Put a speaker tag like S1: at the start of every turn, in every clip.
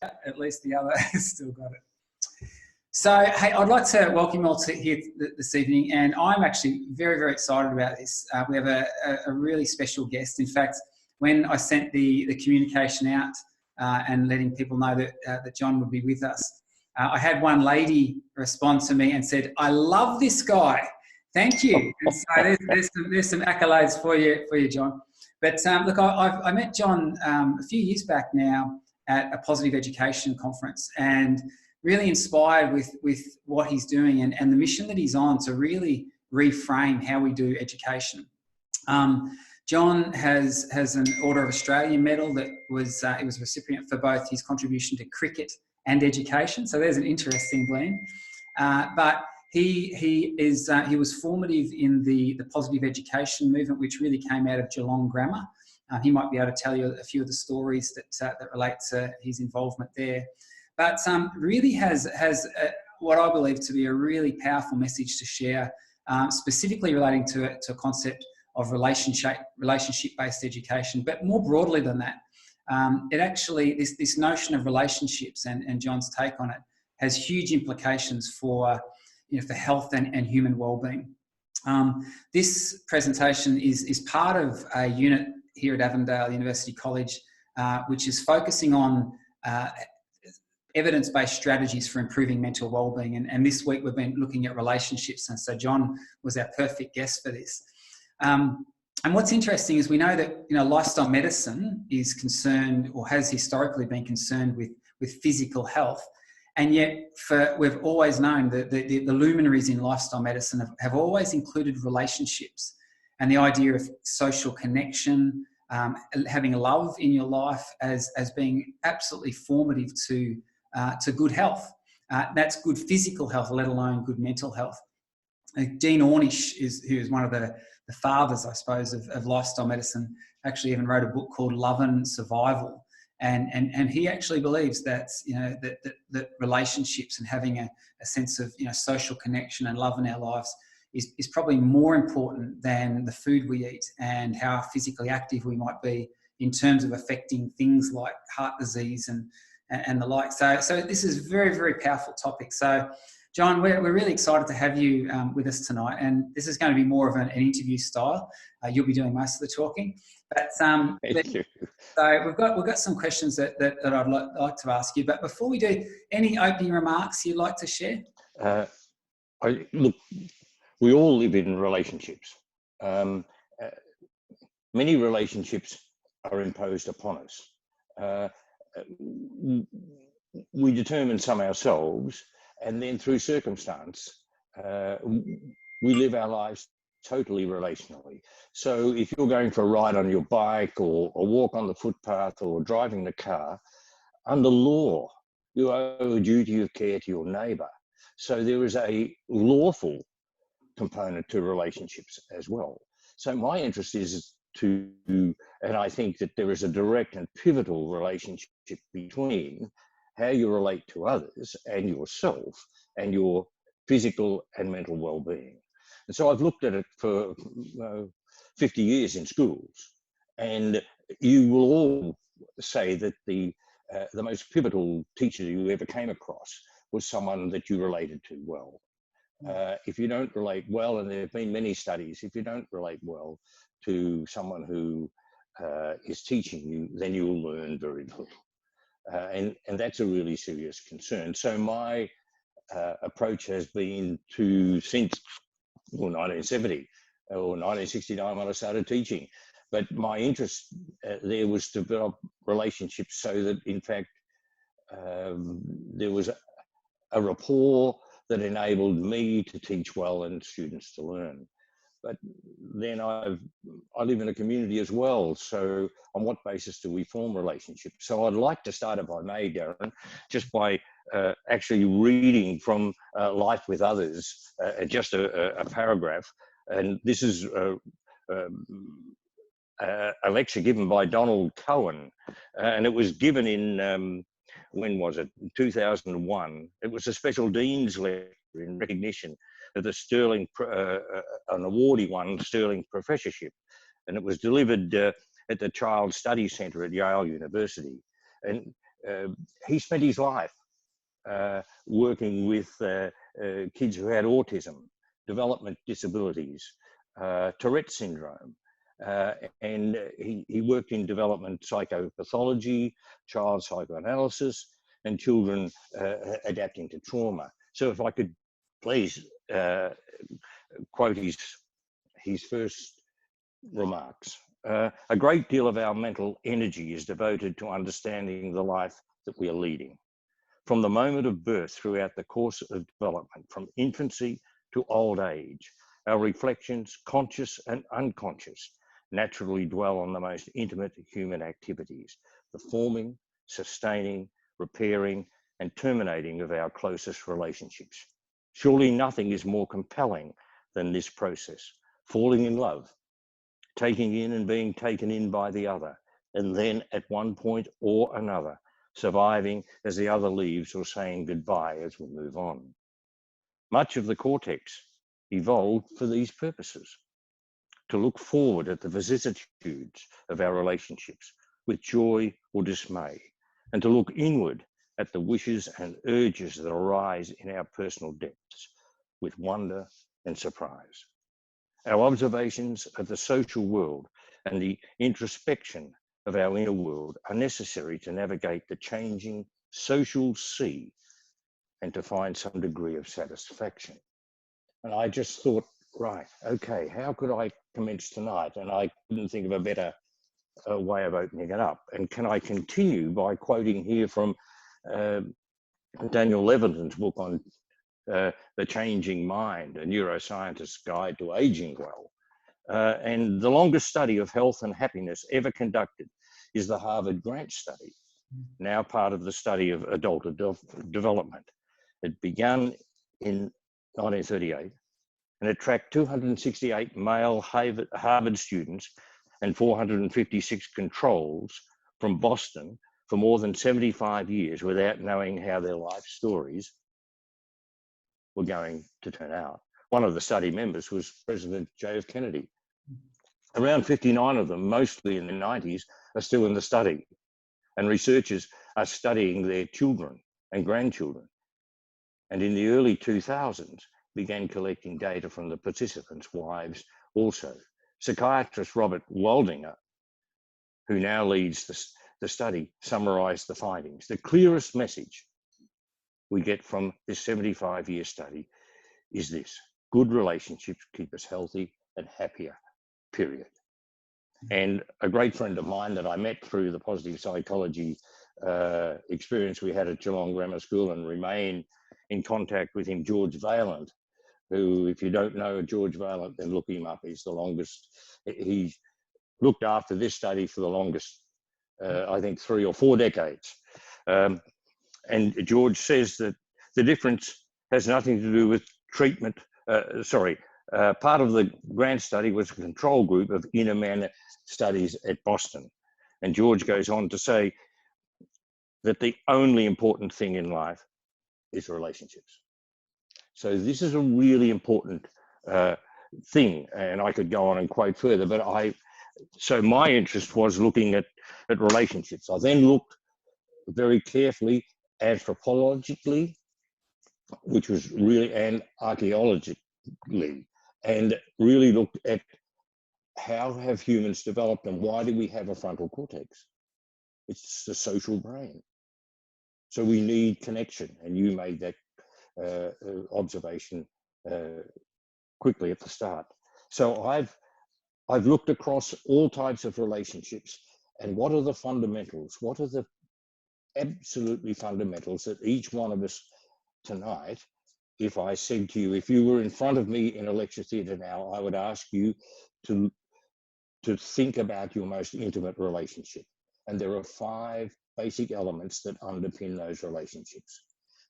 S1: At least the other has still got it. So, hey, I'd like to welcome you all to here this evening, and I'm actually very, very excited about this. We have a really special guest. In fact, when I sent the communication out and letting people know that John would be with us, I had one lady respond to me and said, "I love this guy. Thank you." And so there's some accolades for you, John. But look, I met John a few years back now at a positive education conference, and really inspired with what he's doing and the mission that he's on to really reframe how we do education. John has an Order of Australia medal that was it was a recipient for both his contribution to cricket and education. So there's an interesting blend. But he was formative in the positive education movement, which really came out of Geelong Grammar. He might be able to tell you a few of the stories that relate to his involvement there. But really has what I believe to be a really powerful message to share, specifically relating to a concept of relationship-based education, but more broadly than that. It actually, this notion of relationships and John's take on it has huge implications for health and human well-being. This presentation is part of a unit here at Avondale University College, which is focusing on evidence-based strategies for improving mental well-being. And this week we've been looking at relationships. And so John was our perfect guest for this. And what's interesting is we know that lifestyle medicine is concerned, or has historically been concerned, with physical health. And yet we've always known that the luminaries in lifestyle medicine have always included relationships and the idea of social connection, having love in your life as being absolutely formative to good health. That's good physical health, let alone good mental health. Dean Ornish, who is one of the fathers, I suppose, of lifestyle medicine, actually even wrote a book called Love and Survival. And he actually believes that that relationships and having a sense of social connection and love in our lives is probably more important than the food we eat and how physically active we might be in terms of affecting things like heart disease and the like. So this is a very, very powerful topic. So John, we're really excited to have you with us tonight, and this is going to be more of an interview style. You'll be doing most of the talking, but
S2: Thank you.
S1: So we've got some questions that I'd like to ask you. But before we do, any opening remarks you'd like to share?
S2: Look, we all live in relationships. Many relationships are imposed upon us. We determine some ourselves, and then through circumstance, we live our lives totally relationally. So if you're going for a ride on your bike or walk on the footpath or driving the car, under law, you owe a duty of care to your neighbour. So there is a lawful component to relationships as well. So my interest is and I think that there is a direct and pivotal relationship between how you relate to others and yourself and your physical and mental well-being. And so I've looked at it for 50 years in schools, and you will all say that the most pivotal teacher you ever came across was someone that you related to well. If you don't relate well, and there have been many studies, if you don't relate well to someone who is teaching you, then you'll learn very little. And that's a really serious concern. So my approach has been since 1970 or 1969 when I started teaching. But my interest there was to develop relationships so that, in fact, there was a rapport that enabled me to teach well and students to learn. But then I live in a community as well. So on what basis do we form relationships? So I'd like to start, if I may, Darren, just by actually reading from Life with Others, just a paragraph. And this is a lecture given by Donald Cohen. And it was given in, when was it? 2001. It was a special Dean's lecture in recognition of the Sterling, an award he won, Sterling Professorship. And it was delivered at the Child Study Centre at Yale University. And he spent his life working with kids who had autism, development disabilities, Tourette syndrome, and he worked in development psychopathology, child psychoanalysis, and children adapting to trauma. So if I could please quote his first remarks. A great deal of our mental energy is devoted to understanding the life that we are leading. From the moment of birth throughout the course of development, from infancy to old age, our reflections, conscious and unconscious, naturally dwell on the most intimate human activities, the forming, sustaining, repairing, and terminating of our closest relationships. Surely nothing is more compelling than this process, falling in love, taking in and being taken in by the other, and then at one point or another, surviving as the other leaves or saying goodbye as we move on. Much of the cortex evolved for these purposes, to look forward at the vicissitudes of our relationships with joy or dismay, and to look inward at the wishes and urges that arise in our personal depths with wonder and surprise. Our observations of the social world and the introspection of our inner world are necessary to navigate the changing social sea and to find some degree of satisfaction. And I just thought, right, okay, how could I commence tonight? And I couldn't think of a better way of opening it up. And can I continue by quoting here from Daniel Levitin's book on The Changing Mind, a neuroscientist's guide to aging well. And the longest study of health and happiness ever conducted is the Harvard Grant Study, now part of the study of adult development. It began in 1938, and it tracked 268 male Harvard students and 456 controls from Boston for more than 75 years without knowing how their life stories were going to turn out. One of the study members was President J.F. Kennedy. Around 59 of them, mostly in the 90s, are still in the study, and researchers are studying their children and grandchildren. And in the early 2000s, began collecting data from the participants' wives also. Psychiatrist Robert Waldinger, who now leads the study, summarized the findings. The clearest message we get from this 75-year study is this: good relationships keep us healthy and happier, period. And a great friend of mine that I met through the positive psychology experience we had at Geelong Grammar School and remain in contact with him, George Vaillant, who, if you don't know George Vaillant, then look him up. He's the longest, he's looked after this study for the longest, I think 3 or 4 decades. And George says that the difference has nothing to do with treatment. Part of the grant study was a control group of inner man studies at Boston. And George goes on to say that the only important thing in life is relationships. So this is a really important thing, and I could go on and quote further, but so my interest was looking at relationships. I then looked very carefully anthropologically, which was really, and archaeologically, and really looked at how have humans developed and why do we have a frontal cortex? It's the social brain. So we need connection, and you made that observation quickly at the start. So I've looked across all types of relationships, and what are the fundamentals? What are the absolutely fundamentals that each one of us tonight, if I said to you, if you were in front of me in a lecture theatre now, I would ask you to think about your most intimate relationship. And there are 5 basic elements that underpin those relationships.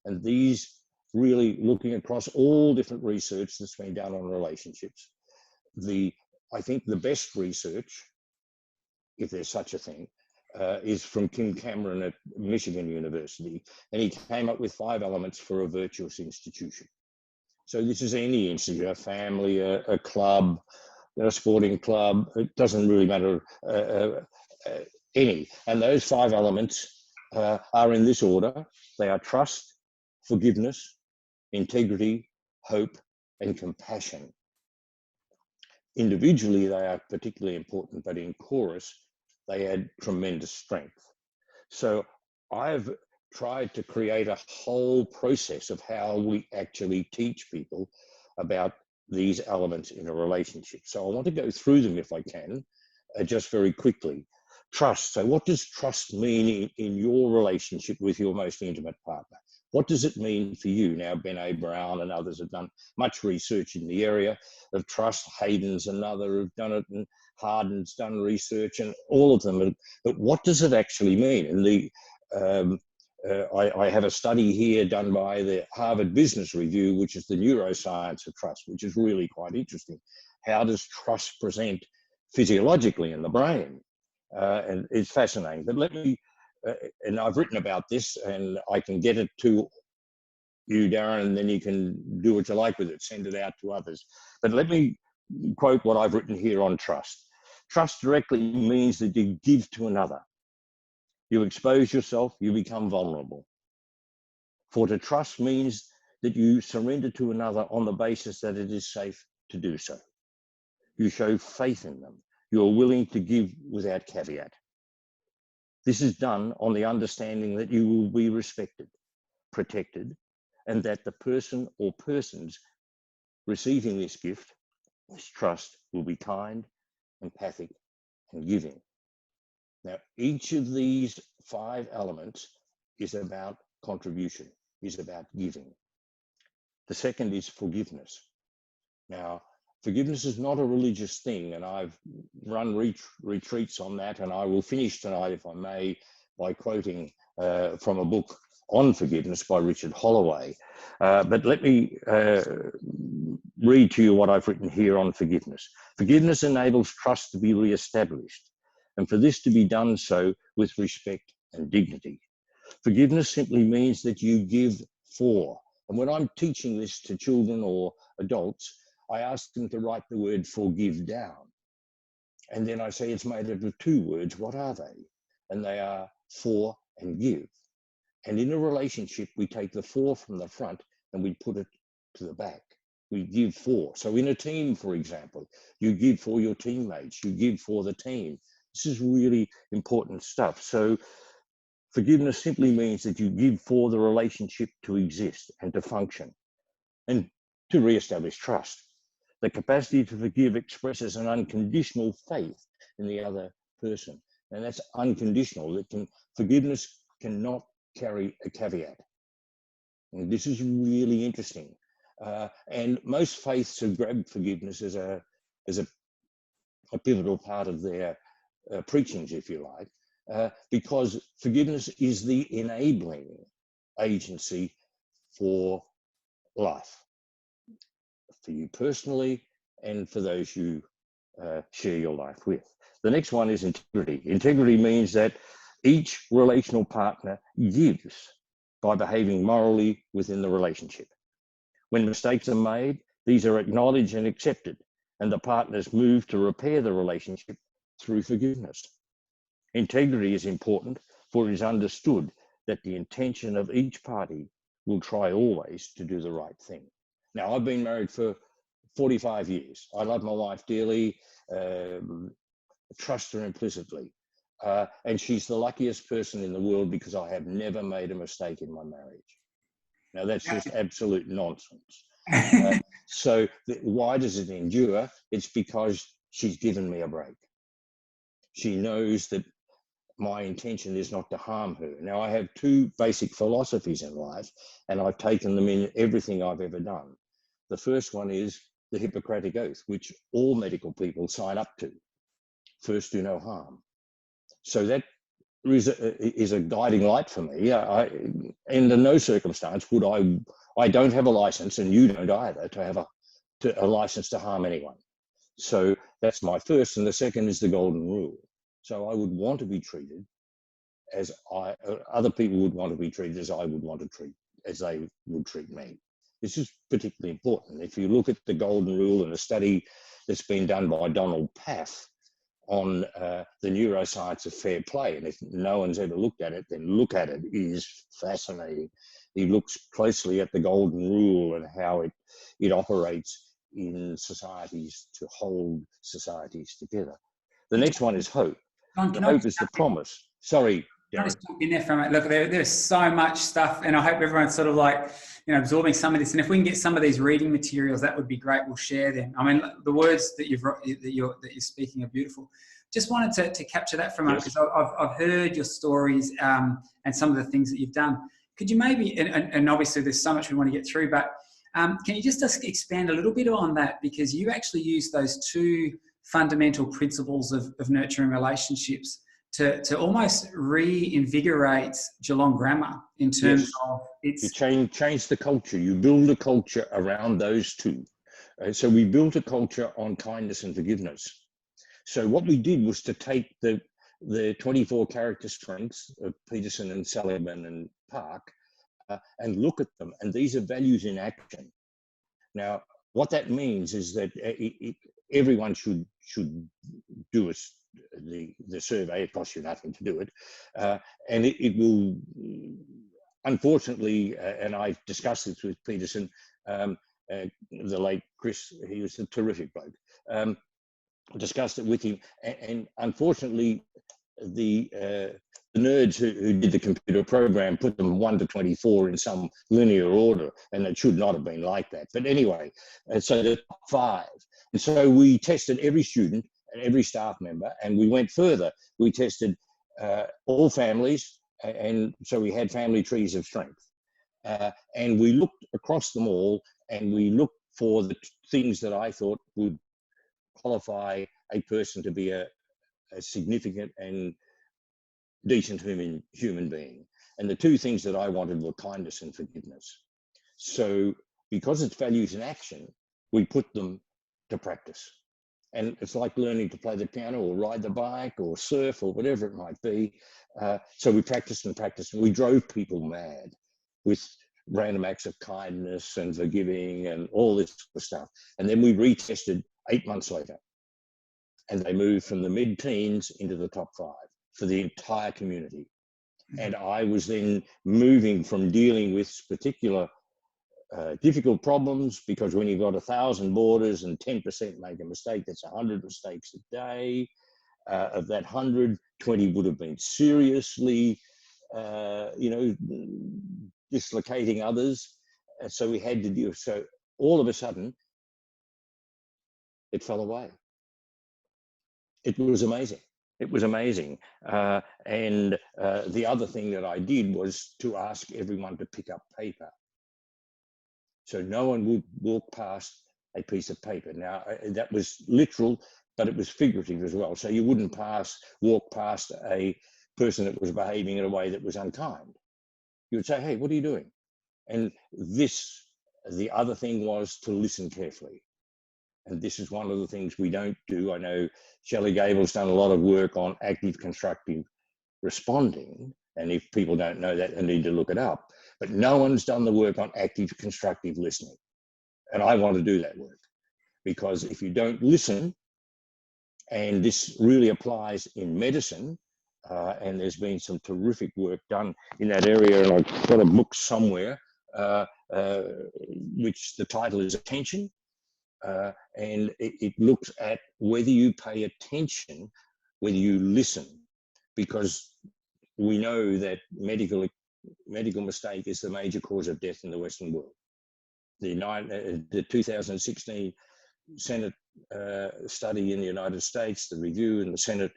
S2: And these, really looking across all different research that's been done on relationships, I think the best research, if there's such a thing, is from Kim Cameron at Michigan University, and he came up with 5 elements for a virtuous institution. So this is any institution, a family, a club, a sporting club, it doesn't really matter, any. And those 5 elements are in this order. They are trust, forgiveness, integrity, hope, and compassion. Individually, they are particularly important, but in chorus, they add tremendous strength. So I've tried to create a whole process of how we actually teach people about these elements in a relationship. So I want to go through them if I can, just very quickly. Trust. So what does trust mean in your relationship with your most intimate partner? What does it mean for you? Now, Brené Brown and others have done much research in the area of trust. Hayden's another who've done it, and Harden's done research, and all of them. But what does it actually mean? And I have a study here done by the Harvard Business Review, which is the neuroscience of trust, which is really quite interesting. How does trust present physiologically in the brain? And it's fascinating. But let me, and I've written about this, and I can get it to you, Darren, and then you can do what you like with it, send it out to others. But let me quote what I've written here on trust. Trust directly means that you give to another. You expose yourself, you become vulnerable. For to trust means that you surrender to another on the basis that it is safe to do so. You show faith in them. You are willing to give without caveat. This is done on the understanding that you will be respected, protected, and that the person or persons receiving this gift, this trust, will be kind, empathic, and giving. Now, each of these 5 elements is about contribution, is about giving. The second is forgiveness. Now, forgiveness is not a religious thing, and I've run retreats on that, and I will finish tonight, if I may, by quoting from a book on forgiveness by Richard Holloway. But let me read to you what I've written here on forgiveness. Forgiveness enables trust to be re-established, and for this to be done so with respect and dignity. Forgiveness simply means that you give for. And when I'm teaching this to children or adults, I ask them to write the word forgive down. And then I say it's made up of 2 words. What are they? And they are for and give. And in a relationship, we take the for from the front and we put it to the back. We give for. So in a team, for example, you give for your teammates, you give for the team. This is really important stuff. So forgiveness simply means that you give for the relationship to exist and to function and to re-establish trust. The capacity to forgive expresses an unconditional faith in the other person. And that's unconditional. Forgiveness cannot carry a caveat. And this is really interesting. And most faiths have grabbed forgiveness as a pivotal part of their preachings, if you like, because forgiveness is the enabling agency for life, for you personally and for those you share your life with. The next one is integrity. Integrity means that each relational partner gives by behaving morally within the relationship. When mistakes are made, these are acknowledged and accepted, and the partners move to repair the relationship through forgiveness. Integrity is important, for it is understood that the intention of each party will try always to do the right thing. Now, I've been married for 45 years. I love my wife dearly, trust her implicitly. And she's the luckiest person in the world because I have never made a mistake in my marriage. Now, that's just absolute nonsense. So why does it endure? It's because she's given me a break. She knows that my intention is not to harm her. Now, I have 2 basic philosophies in life, and I've taken them in everything I've ever done. The first one is the Hippocratic Oath, which all medical people sign up to. First, do no harm. So that is a guiding light for me. Under no circumstance would I don't have a license, and you don't either, to have a license to harm anyone. So that's my first. And the second is the golden rule. So I would want to be treated as other people would want to be treated as I would want to treat, as they would treat me. This is particularly important. If you look at the golden rule and a study that's been done by Donald Paff, on the neuroscience of fair play. And if no one's ever looked at it, then look at it. It is fascinating. He looks closely at the golden rule and how it operates in societies to hold societies together. The next one is hope.
S1: John,
S2: The hope is the promise. Sorry,
S1: Can I
S2: Darren.
S1: just jump in there for a minute? Look, there's so much stuff, and I hope everyone's sort of like, absorbing some of this. And if we can get some of these reading materials, that would be great. We'll share them. I mean, the words that you're speaking are beautiful. Just wanted to capture that for a moment, because I've heard your stories and some of the things that you've done. Could you maybe, and obviously there's so much we want to get through, but can you just expand a little bit on that? Because you actually use those two fundamental principles of nurturing relationships to almost reinvigorate Geelong Grammar in terms of its...
S2: You change the culture. You build a culture around those two. So we built a culture on kindness and forgiveness. So what we did was to take the 24 character strengths of Peterson and Seligman and Park and look at them. And these are values in action. Now, what that means is that everyone should do the survey. It costs you nothing to do it, and it will, unfortunately, and I've discussed this with Peterson, the late Chris. He was a terrific bloke. Discussed it with him, and unfortunately, the nerds who did the computer program put them 1 to 24 in some linear order, and it should not have been like that. But anyway, so the top 5. And so we tested every student and every staff member, and we went further. We tested all families, and so we had family trees of strength. And we looked across them all, and we looked for the things that I thought would qualify a person to be a significant and decent human being. And the two things that I wanted were kindness and forgiveness. So because it's values in action, we put them to practice. And it's like learning to play the piano or ride the bike or surf or whatever it might be. So we practiced and practiced, and we drove people mad with random acts of kindness and forgiving and all this sort of stuff. And then we retested 8 months later, and they moved from the mid-teens into the top 5 for the entire community. And I was then moving from dealing with particular difficult problems, because when you've got 1,000 boarders and 10% make a mistake, that's 100 mistakes a day. Of that 100, 20 would have been seriously, dislocating others. So we had to deal. So all of a sudden, it fell away. It was amazing. It was amazing. And the other thing that I did was to ask everyone to pick up paper. So no one would walk past a piece of paper. Now, that was literal, but it was figurative as well. So you wouldn't walk past a person that was behaving in a way that was unkind. You would say, hey, what are you doing? And the other thing was to listen carefully. And this is one of the things we don't do. I know Shelley Gable's done a lot of work on active constructive responding. And if people don't know that, they need to look it up. But no one's done the work on active constructive listening. And I want to do that work, because if you don't listen, and this really applies in medicine, and there's been some terrific work done in that area, and I've got a book somewhere, which the title is Attention. And it looks at whether you pay attention, whether you listen, because we know that medical mistake is the major cause of death in the Western world. The 2016 Senate study in the United States, the review in the Senate,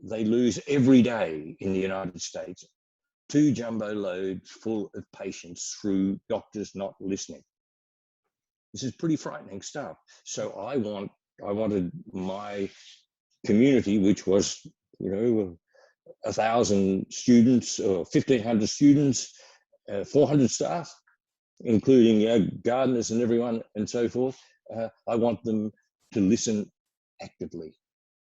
S2: they lose every day in the United States 2 jumbo loads full of patients through doctors not listening. This is pretty frightening stuff. So I wanted my community, which was, 1,000 students or 1,500 students, 400 staff, including gardeners and everyone and so forth. I want them to listen actively,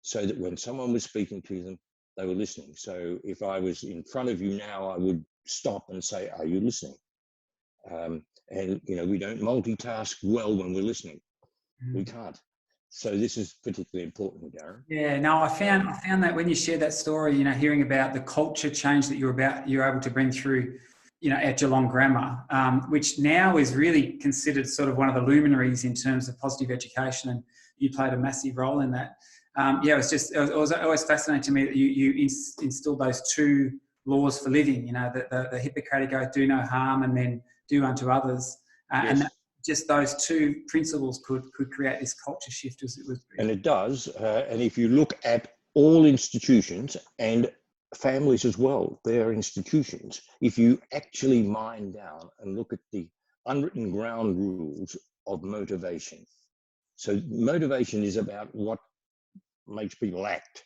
S2: so that when someone was speaking to them, they were listening. So if I was in front of you now, I would stop and say, are you listening? And we don't multitask well when we're listening. We can't. So this is particularly important, Darren.
S1: Yeah, no, I found that when you shared that story, you know, hearing about the culture change that you're able to bring through, you know, at Geelong Grammar, which now is really considered sort of one of the luminaries in terms of positive education, and you played a massive role in that. Yeah, it was always fascinating to me that you instilled those two laws for living, you know, the Hippocratic oath, do no harm, and then do unto others.
S2: Yes.
S1: And that, just those two principles could create this culture shift as it was.
S2: And it does. And if you look at all institutions and families as well, they are institutions. If you actually mine down and look at the unwritten ground rules of motivation. So motivation is about what makes people act.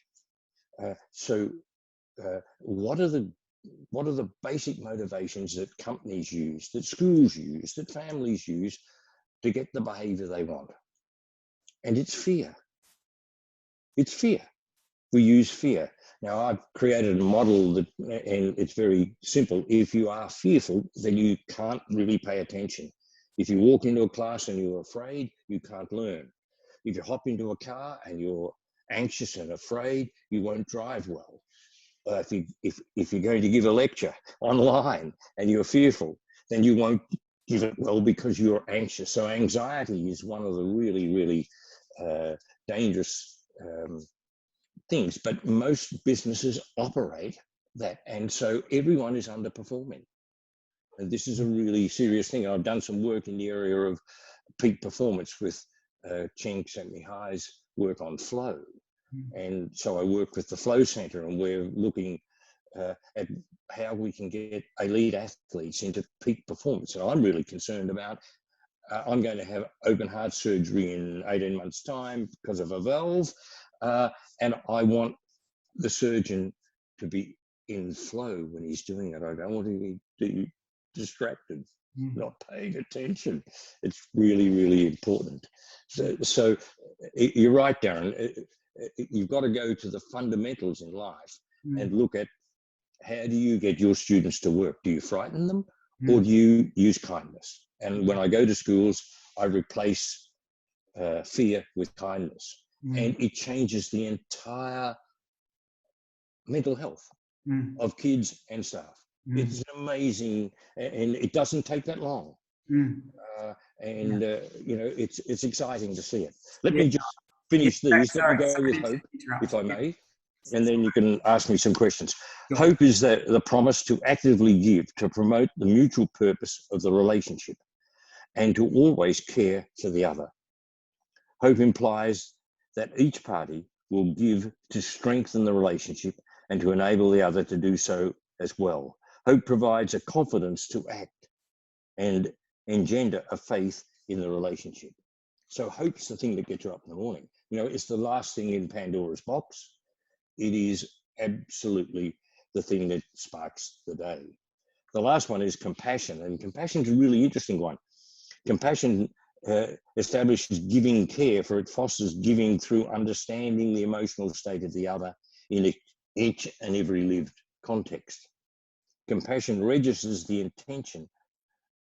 S2: What are the basic motivations that companies use, that schools use, that families use to get the behavior they want? And it's fear. It's fear. We use fear. Now, I've created a model that, and it's very simple. If you are fearful, then you can't really pay attention. If you walk into a class and you're afraid, you can't learn. If you hop into a car and you're anxious and afraid, you won't drive well. If you're going to give a lecture online and you're fearful, then you won't give it well because you're anxious. So anxiety is one of the really, really dangerous things, but most businesses operate that, and so everyone is underperforming. And this is a really serious thing. I've done some work in the area of peak performance with Cheng High's work on flow. And so I work with the Flow Centre, and we're looking at how we can get elite athletes into peak performance. And I'm really concerned about, I'm going to have open heart surgery in 18 months' time because of a valve. And I want the surgeon to be in flow when he's doing it. I don't want to be distracted, not paying attention. It's really, really important. So you're right, Darren. You've got to go to the fundamentals in life and look at, how do you get your students to work? Do you frighten them, or do you use kindness? And when I go to schools, I replace fear with kindness. And it changes the entire mental health of kids and staff. It's amazing, and it doesn't take that long. You know, it's exciting to see it. Let me just finish these. Let me go with hope, if I may, and then you can ask me some questions. Hope is the promise to actively give, to promote the mutual purpose of the relationship, and to always care for the other. Hope implies that each party will give to strengthen the relationship and to enable the other to do so as well. Hope provides a confidence to act and engender a faith in the relationship. So hope's the thing that gets you up in the morning. You know, it's the last thing in Pandora's box. It is absolutely the thing that sparks the day. The last one is compassion, and compassion is a really interesting one. Compassion establishes giving care, for it fosters giving through understanding the emotional state of the other in each and every lived context. Compassion registers the intention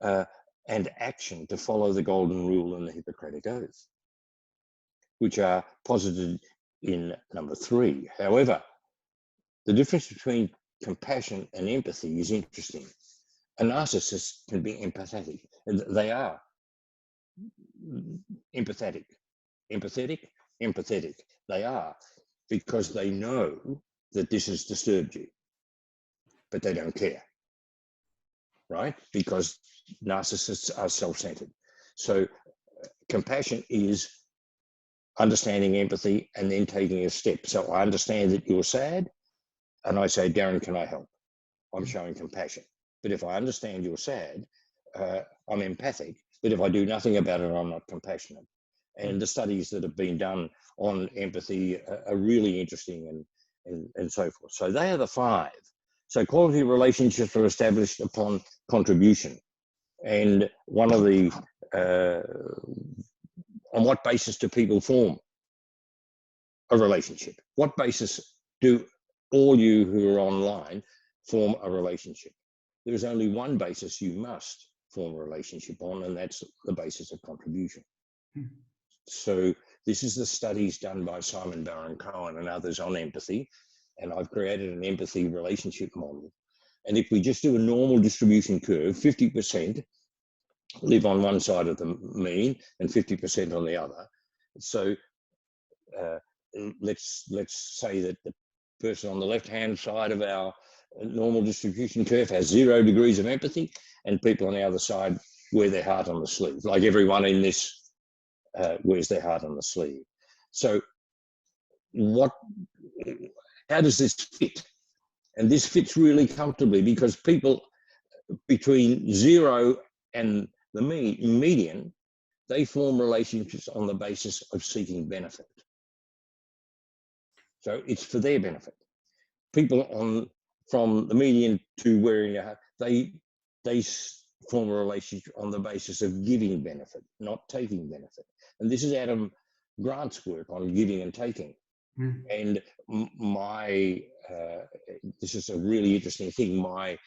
S2: and action to follow the golden rule and the Hippocratic oath, which are posited in number 3. However, the difference between compassion and empathy is interesting. A narcissist can be empathetic, and they are empathetic. They are, because they know that this has disturbed you, but they don't care, right? Because narcissists are self-centered. So compassion is understanding empathy and then taking a step. So I understand that you're sad, and I say, Darren, can I help? I'm showing compassion. But if I understand you're sad, I'm empathic. But if I do nothing about it, I'm not compassionate. And the studies that have been done on empathy are really interesting and so forth. So they are the 5. So quality relationships are established upon contribution. And one of the, on what basis do people form a relationship? What basis do all you who are online form a relationship? There is only one basis you must form a relationship on, and that's the basis of contribution. So This is the studies done by Simon Baron-Cohen and others on empathy. And I've created an empathy relationship model. And if we just do a normal distribution curve, 50% live on one side of the mean and 50% on the other. So let's say that the person on the left-hand side of our normal distribution curve has 0 degrees of empathy, and people on the other side wear their heart on the sleeve, like everyone in this wears their heart on the sleeve. So how does this fit? And this fits really comfortably, because people between 0 and the median, they form relationships on the basis of seeking benefit. So it's for their benefit. People from the median to wearing a heart, they form a relationship on the basis of giving benefit, not taking benefit. And this is Adam Grant's work on giving and taking. And this is a really interesting thing. My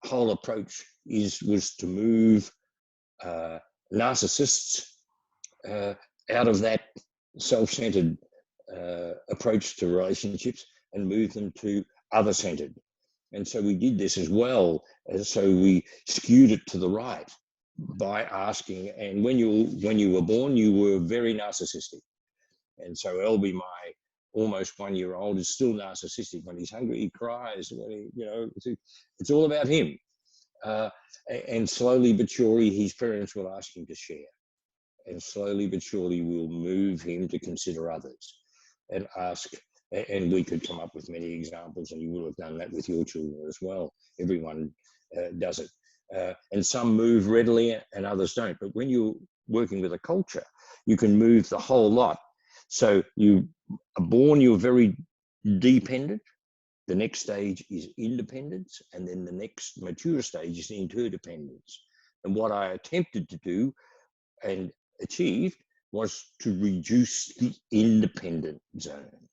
S2: whole approach was to move narcissists out of that self-centered approach to relationships and move them to other-centered. And so we did this as well. So we skewed it to the right by asking, and when you were born, you were very narcissistic. And so Elby, my almost 1-year-old, is still narcissistic. When he's hungry, he cries. When he, it's all about him. And slowly but surely, his parents will ask him to share. And slowly but surely, we'll move him to consider others and ask. And we could come up with many examples, and you will have done that with your children as well. Everyone does it. And some move readily and others don't. But when you're working with a culture, you can move the whole lot. So you are born, you're very dependent. The next stage is independence. And then the next mature stage is interdependence. And what I attempted to do and achieved was to reduce the independent zone.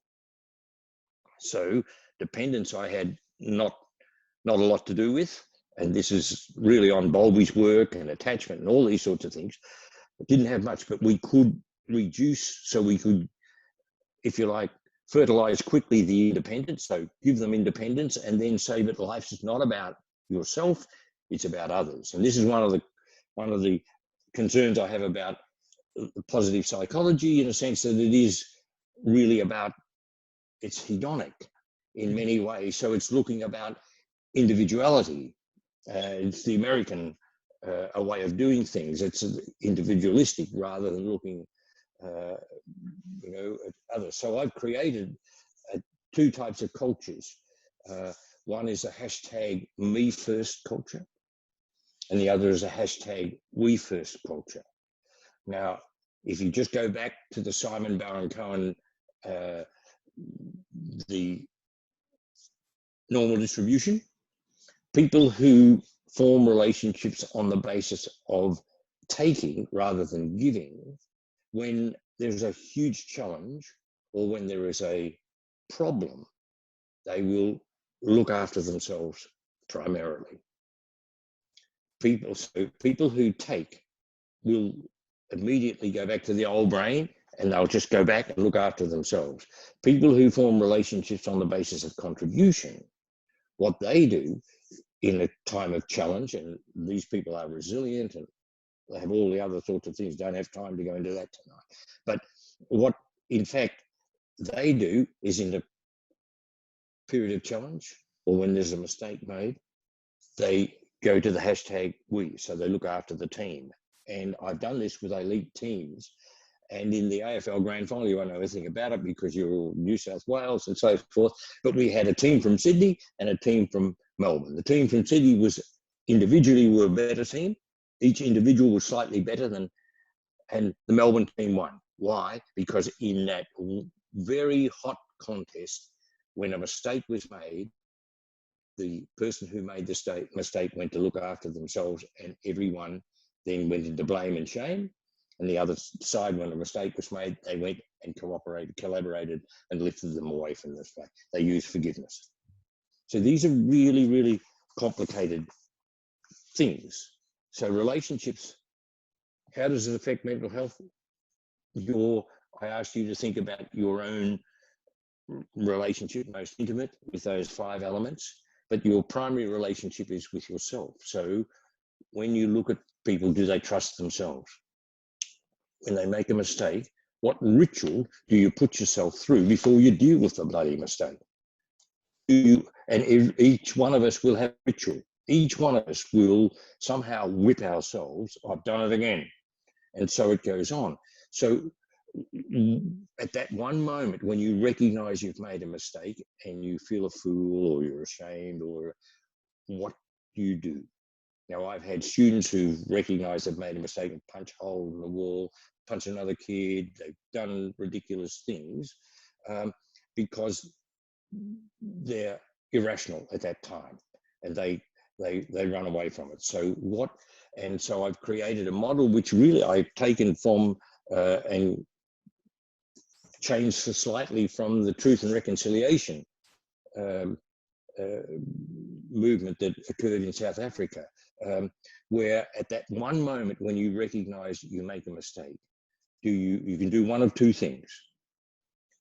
S2: So dependence I had not a lot to do with. And this is really on Bowlby's work and attachment and all these sorts of things. It didn't have much, but we could reduce, so we could, if you like, fertilize quickly the independence. So give them independence and then say that life is not about yourself, it's about others. And this is one of the concerns I have about positive psychology, in a sense that it is really about, it's hedonic in many ways. So it's looking about individuality. It's the American a way of doing things. It's individualistic rather than looking, at others. So I've created 2 types of cultures. One is a hashtag me first culture, and the other is a hashtag we first culture. Now, if you just go back to the Simon Baron-Cohen, the normal distribution, people who form relationships on the basis of taking rather than giving, when there's a huge challenge or when there is a problem, they will look after themselves primarily. People who take will immediately go back to the old brain, and they'll just go back and look after themselves. People who form relationships on the basis of contribution, what they do in a time of challenge, and these people are resilient and they have all the other sorts of things, don't have time to go into that tonight. But what, in fact, they do is, in a period of challenge or when there's a mistake made, they go to the hashtag we, so they look after the team. And I've done this with elite teams. And in the AFL Grand Final, you won't know anything about it because you're all New South Wales and so forth. But we had a team from Sydney and a team from Melbourne. The team from Sydney was individually were a better team. Each individual was slightly better than, and the Melbourne team won. Why? Because in that very hot contest, when a mistake was made, the person who made the mistake went to look after themselves, and everyone then went into blame and shame. And the other side, when a mistake was made, they went and collaborated and lifted them away from this mistake. They used forgiveness. So these are really, really complicated things. So relationships, how does it affect mental health? I asked you to think about your own relationship, most intimate, with those 5 elements, but your primary relationship is with yourself. So when you look at people, do they trust themselves? When they make a mistake, what ritual do you put yourself through before you deal with the bloody mistake? And each one of us will have a ritual. Each one of us will somehow whip ourselves, I've done it again. And so it goes on. So at that one moment when you recognize you've made a mistake and you feel a fool or you're ashamed, or what do you do? Now, I've had students who've recognized they've made a mistake and punch a hole in the wall, punch another kid, they've done ridiculous things because they're irrational at that time and they run away from it. So I've created a model which really I've taken from and changed slightly from the Truth and Reconciliation movement that occurred in South Africa, where at that one moment when you recognize you make a mistake, you can do one of 2 things.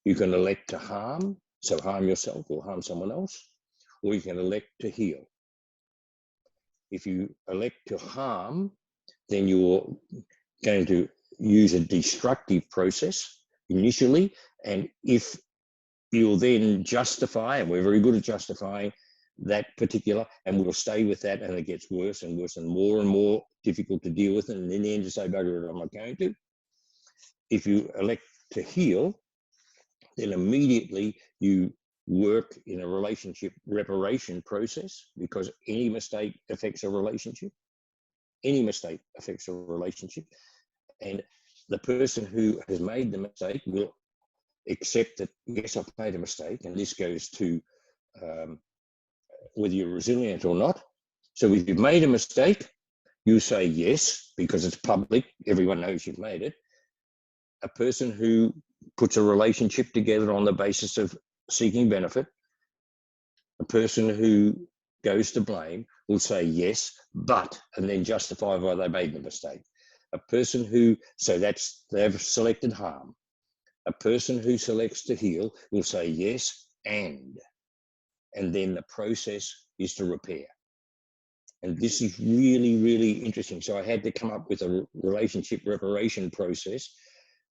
S2: You can elect to harm, so harm yourself or harm someone else, or you can elect to heal. If you elect to harm, then you're going to use a destructive process initially, and if you'll then justify, and we're very good at justifying that particular, and we'll stay with that, and it gets worse and worse and more difficult to deal with, and in the end you say, bugger it, I'm not going to. If you elect to heal, then immediately you work in a relationship reparation process, because any mistake affects a relationship. Any mistake affects a relationship. And the person who has made the mistake will accept that, yes, I've made a mistake, and this goes to whether you're resilient or not. So if you've made a mistake, you say yes, because it's public, everyone knows you've made it. A person who puts a relationship together on the basis of seeking benefit, a person who goes to blame will say yes, but, and then justify why they made the mistake. A person who, they've selected harm. A person who selects to heal will say yes, and then the process is to repair. And this is really, really interesting. So I had to come up with a relationship reparation process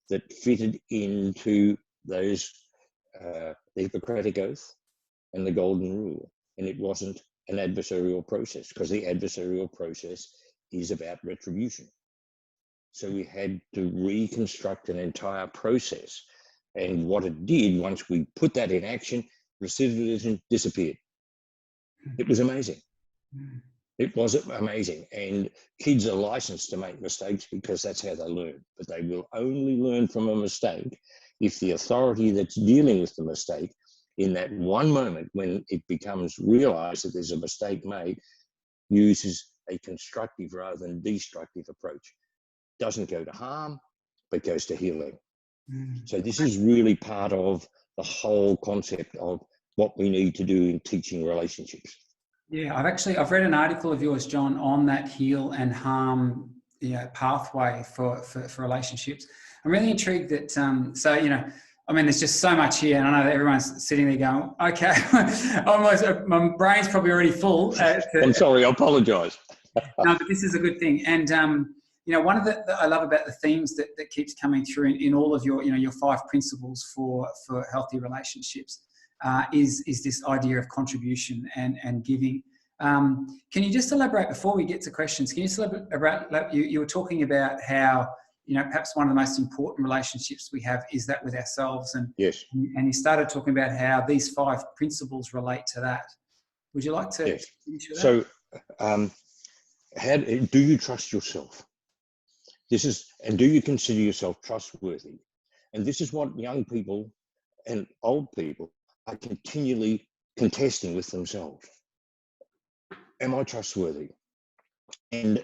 S2: that fitted into those, the Hippocratic Oath and the Golden Rule. And it wasn't an adversarial process, because the adversarial process is about retribution. So we had to reconstruct an entire process. And what it did, once we put that in action, recidivism disappeared. It was amazing. It was amazing. And kids are licensed to make mistakes because that's how they learn. But they will only learn from a mistake if the authority that's dealing with the mistake, in that one moment when it becomes realized that there's a mistake made, uses a constructive rather than destructive approach. Doesn't go to harm, but goes to healing. So this is really part of the whole concept of what we need to do in teaching relationships.
S1: Yeah, I've read an article of yours, John, on that heal and harm pathway for relationships. I'm really intrigued that, there's just so much here, and I know that everyone's sitting there going, okay, my brain's probably already full.
S2: I'm sorry, I apologise.
S1: No, but this is a good thing. And, one of the I love about the themes that keeps coming through in all of your 5 principles for healthy relationships is this idea of contribution and giving. Can you just elaborate before we get to questions? Can you just elaborate? You were talking about how perhaps one of the most important relationships we have is that with ourselves, and
S2: yes,
S1: and you started talking about how these 5 principles relate to that. Would you like to finish with that?
S2: So, how do you trust yourself? And do you consider yourself trustworthy? And this is what young people and old people are continually contesting with themselves. Am I trustworthy? And,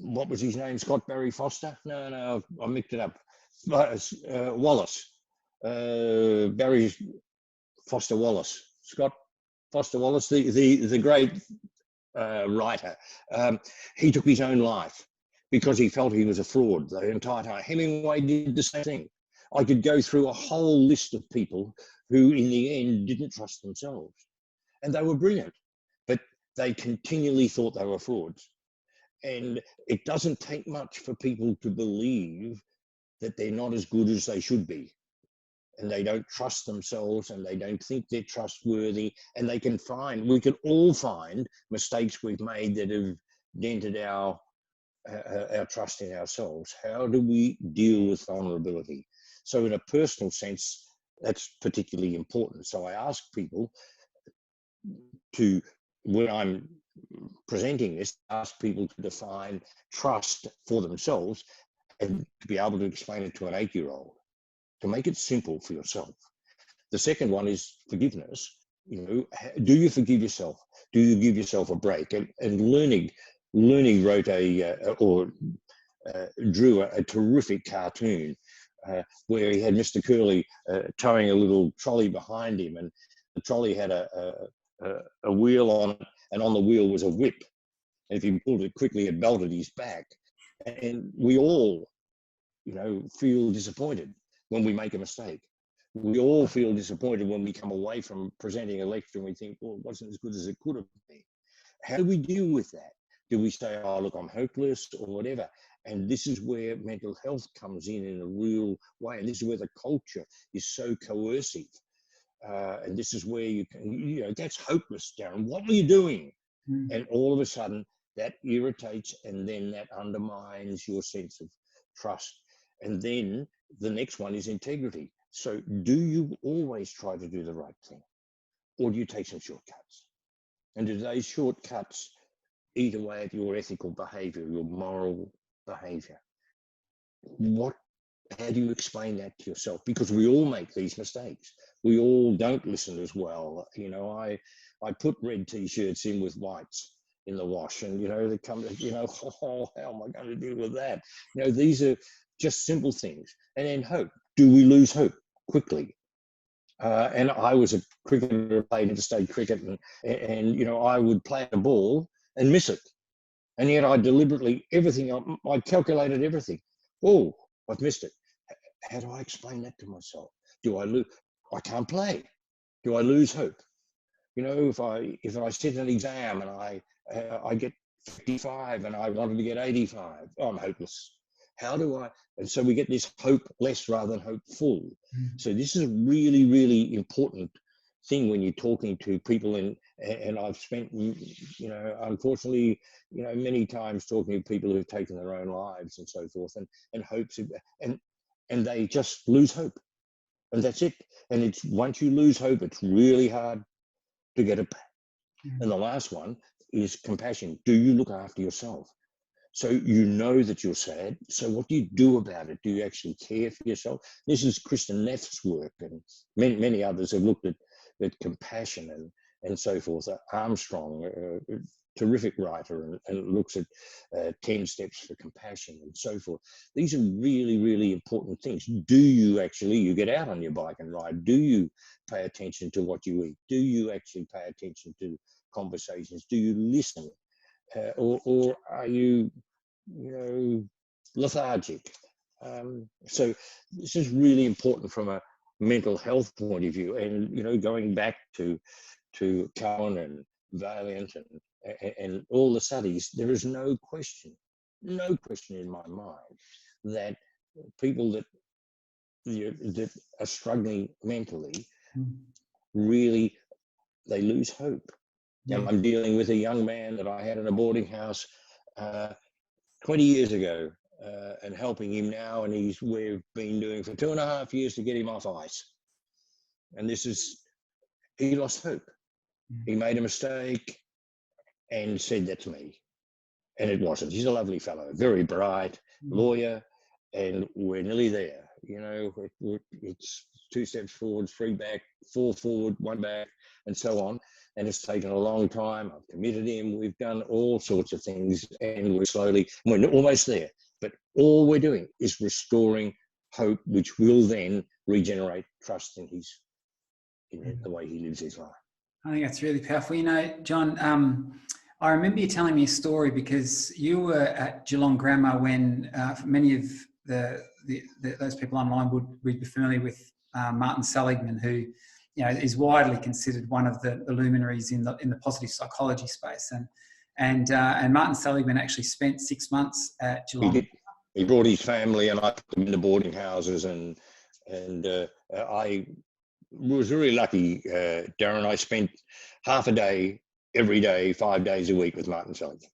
S2: what was his name? Scott Barry Foster? No, I mixed it up. Wallace. Barry Foster Wallace. Scott Foster Wallace, the great writer. He took his own life because he felt he was a fraud the entire time. Hemingway did the same thing. I could go through a whole list of people who in the end didn't trust themselves. And they were brilliant, but they continually thought they were frauds. And it doesn't take much for people to believe that they're not as good as they should be. And they don't trust themselves and they don't think they're trustworthy. And we can all find mistakes we've made that have dented our trust in ourselves. How do we deal with vulnerability? So in a personal sense, that's particularly important. So I ask people to, when I'm presenting this, ask people to define trust for themselves and to be able to explain it to an 8-year-old, to make it simple for yourself. The second one is forgiveness. You know, do you forgive yourself? Do you give yourself a break? And Learning wrote drew a terrific cartoon where he had Mr. Curly towing a little trolley behind him, and the trolley had a wheel on it, and on the wheel was a whip. And if he pulled it quickly, it belted his back. And we all, you know, feel disappointed when we make a mistake. We all feel disappointed when we come away from presenting a lecture and we think, well, it wasn't as good as it could have been. How do we deal with that? Do we say, oh, look, I'm hopeless or whatever? And this is where mental health comes in a real way. And this is where the culture is so coercive. And this is where you can, you know, that's hopeless, Darren. What were you doing? And all of a sudden that irritates, and then that undermines your sense of trust. And then the next one is integrity. So do you always try to do the right thing, or do you take some shortcuts? And do those shortcuts eat away at your ethical behavior, your moral behavior? How do you explain that to yourself? Because we all make these mistakes. We all don't listen as well. You know, I put red t-shirts in with whites in the wash, and, you know, they come, you know, oh, how am I going to deal with that? You know, these are just simple things. And then hope. Do we lose hope quickly? And I was a cricketer, played interstate cricket, and you know, I would play a ball and miss it. And yet I deliberately, I calculated everything. Oh, I've missed it. How do I explain that to myself? Do I lose? I can't play. Do I lose hope? You know, if I sit an exam and I get 55 and I wanted to get 85, I'm hopeless. How do I? And so we get this hope less rather than hopeful. So this is a really, really important thing when you're talking to people, and I've spent, you know, unfortunately, you know, many times talking to people who've taken their own lives and so forth, and hopes, and they just lose hope, and that's it. And it's, once you lose hope, it's really hard to get it back. And the last one is compassion. Do you look after yourself? So you know that you're sad. So what do you do about it? Do you actually care for yourself? This is Kristen Neff's work, and many others have looked at compassion and so forth. Armstrong, a terrific writer, and looks at 10 steps for compassion and so forth. These are really, really important things. Do you actually, get out on your bike and ride? Do you pay attention to what you eat? Do you actually pay attention to conversations? Do you listen? Or are you, you know, lethargic? So this is really important from a mental health point of view. And, you know, going back to Cohen and Valiant and all the studies, there is no question in my mind that people that are struggling mentally really, they lose hope. And I'm dealing with a young man that I had in a boarding house 20 years ago, and helping him now, and we've been doing for 2.5 years to get him off ice. And he lost hope. He made a mistake and said that to me, and it wasn't. He's a lovely fellow, very bright lawyer, and we're nearly there. You know, it's 2 steps forward, 3 back, 4 forward, 1 back, and so on. And it's taken a long time. I've committed him. We've done all sorts of things, and we're almost there. But all we're doing is restoring hope, which will then regenerate trust in the way he lives his life.
S1: I think that's really powerful. You know, John, I remember you telling me a story because you were at Geelong Grammar when many of those people online would be familiar with Martin Seligman, who is widely considered one of the luminaries in the positive psychology space. And Martin Seligman actually spent 6 months at Geelong.
S2: He did. He brought his family, and I put them in the boarding houses, and I was really lucky, Darren. I spent half a day every day, 5 days a week with Martin Seligman.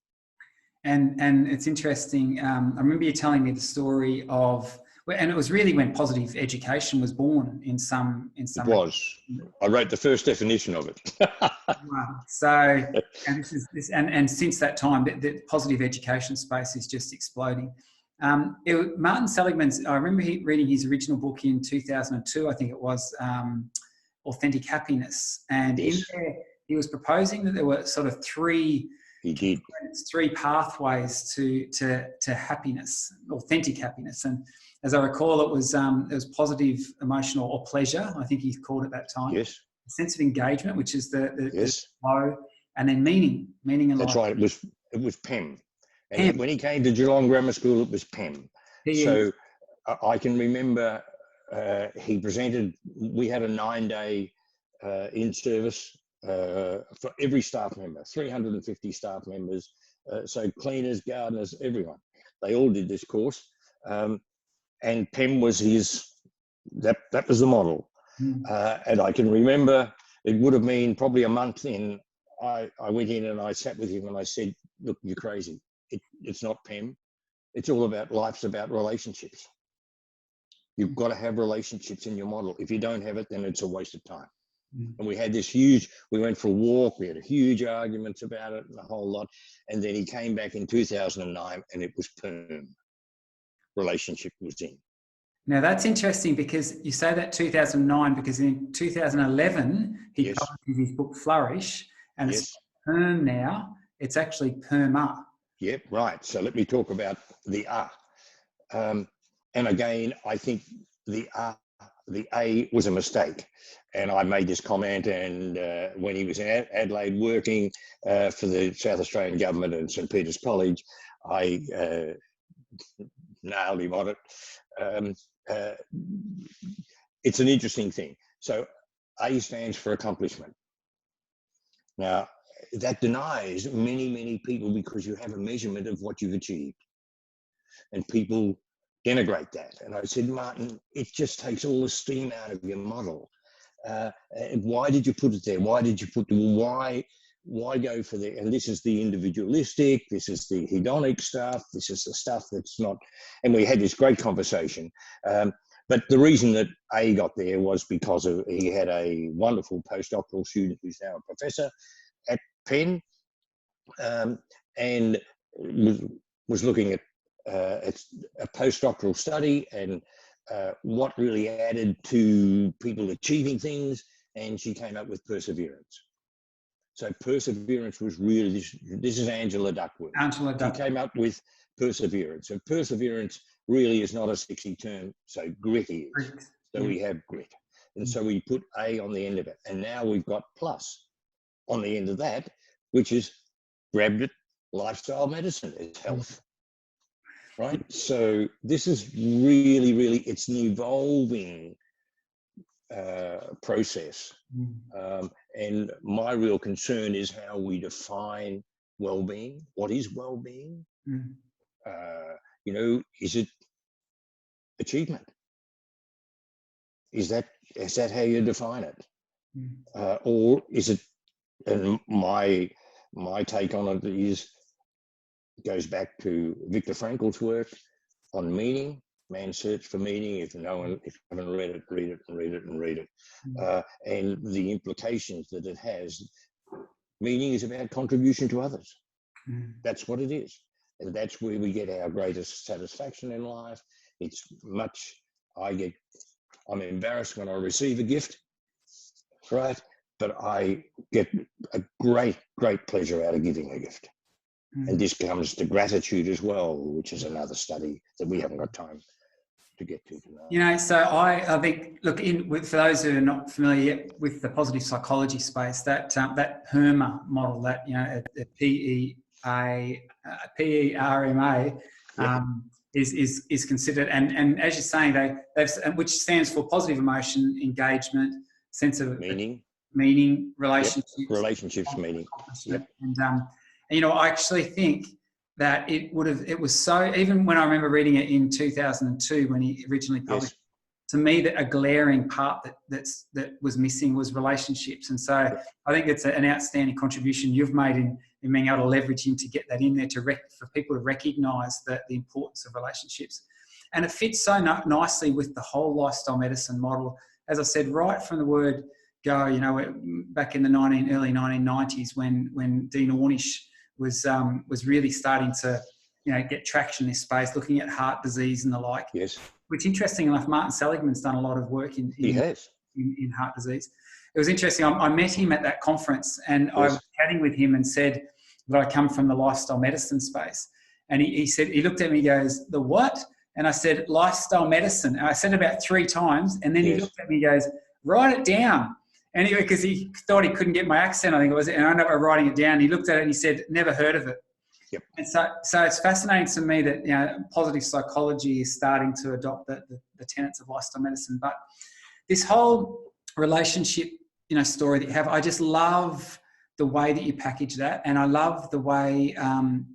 S1: And it's interesting. I remember you telling me the story of, and it was really when positive education was born in some. It
S2: was. I wrote the first definition of it.
S1: Wow. So, and since that time, the positive education space is just exploding. Martin Seligman's. I remember reading his original book in 2002. I think it was Authentic Happiness, and
S2: yes.
S1: in there he was proposing that there were sort of three pathways to happiness, authentic happiness. And as I recall, it was positive, emotional, or pleasure. I think he called it that time.
S2: Yes.
S1: A sense of engagement, which is the
S2: yes.
S1: flow, and then meaning in life.
S2: That's right. It was PEM. And when he came to Geelong Grammar School, it was PEM. So I can remember he presented. We had a 9-day in service for every staff member, 350 staff members. So cleaners, gardeners, everyone. They all did this course. And PEM was that was the model. And I can remember it would have been probably a month in. I went in and I sat with him and I said, look, you're crazy. It's not PEM. It's all about life's about relationships. You've got to have relationships in your model. If you don't have it, then it's a waste of time. And we had we went for a walk, we had a huge arguments about it and a whole lot. And then he came back in 2009 and it was PEM. Relationship was in.
S1: Now that's interesting because you say that 2009 because in 2011 he published his book Flourish, and it's PEM now. It's actually PERMA.
S2: Yep, right. So let me talk about the and again, I think the A was a mistake. And I made this comment, and when he was in Adelaide working for the South Australian government and St. Peter's College, I nailed him on it. It's an interesting thing. So A stands for accomplishment. Now, that denies many people because you have a measurement of what you've achieved. And people denigrate that. And I said, Martin, it just takes all the steam out of your model. Why did you put it there? Why go for the, and this is the individualistic, this is the hedonic stuff, this is the stuff that's not, and we had this great conversation. But the reason that A got there was because he had a wonderful postdoctoral student who's now a professor at Penn, and was looking at a postdoctoral study and what really added to people achieving things, and she came up with perseverance. So perseverance was really, this is Angela Duckworth. She came up with perseverance. And perseverance really is not a sexy term, so grit is. So we have grit. And so we put A on the end of it. And now we've got plus on the end of that, which is grabbed it, lifestyle medicine, it's health. Right? So this is really, it's an evolving process. And my real concern is how we define well-being. What is well-being? Is it achievement? Is that how you define it? Or is it, and my take on it goes back to Viktor Frankl's work on meaning, Man's Search for Meaning. If you haven't read it, read it. And the implications that it has. Meaning is about contribution to others. That's what it is. And that's where we get our greatest satisfaction in life. I'm embarrassed when I receive a gift, right? But I get a great pleasure out of giving a gift. And this comes to gratitude as well, which is another study that we haven't got time to get to tonight.
S1: You know, so I think, look, for those who are not familiar yet with the positive psychology space, that PERMA model, that, you know, PERMA, is considered, and as you're saying, which stands for positive emotion, engagement, sense of meaning, relationships,
S2: meaning.
S1: Yep. And you know, I actually think that it was so, even when I remember reading it in 2002 when he originally published, to me, that a glaring part that was missing was relationships. And so I think it's an outstanding contribution you've made in being able to leverage him to get that in there for people to recognise the importance of relationships. And it fits so nicely with the whole lifestyle medicine model. As I said, right from the word go, you know, back in the early 1990s when Dean Ornish was really starting to, you know, get traction in this space, looking at heart disease and the like.
S2: Yes.
S1: Which, interesting enough, Martin Seligman's done a lot of work in heart disease. It was interesting. I met him at that conference, and I was chatting with him and said that I come from the lifestyle medicine space. And he said, he looked at me, he goes, "The what?" And I said, "Lifestyle medicine." And I said it about 3 times, and then he looked at me, he goes, "Write it down." Anyway, because he thought he couldn't get my accent, I think it was, and I ended up writing it down. He looked at it and he said, "Never heard of it."
S2: Yep. And
S1: so it's fascinating to me that, you know, positive psychology is starting to adopt the tenets of lifestyle medicine. But this whole relationship, you know, story that you have, I just love the way that you package that, and I love the way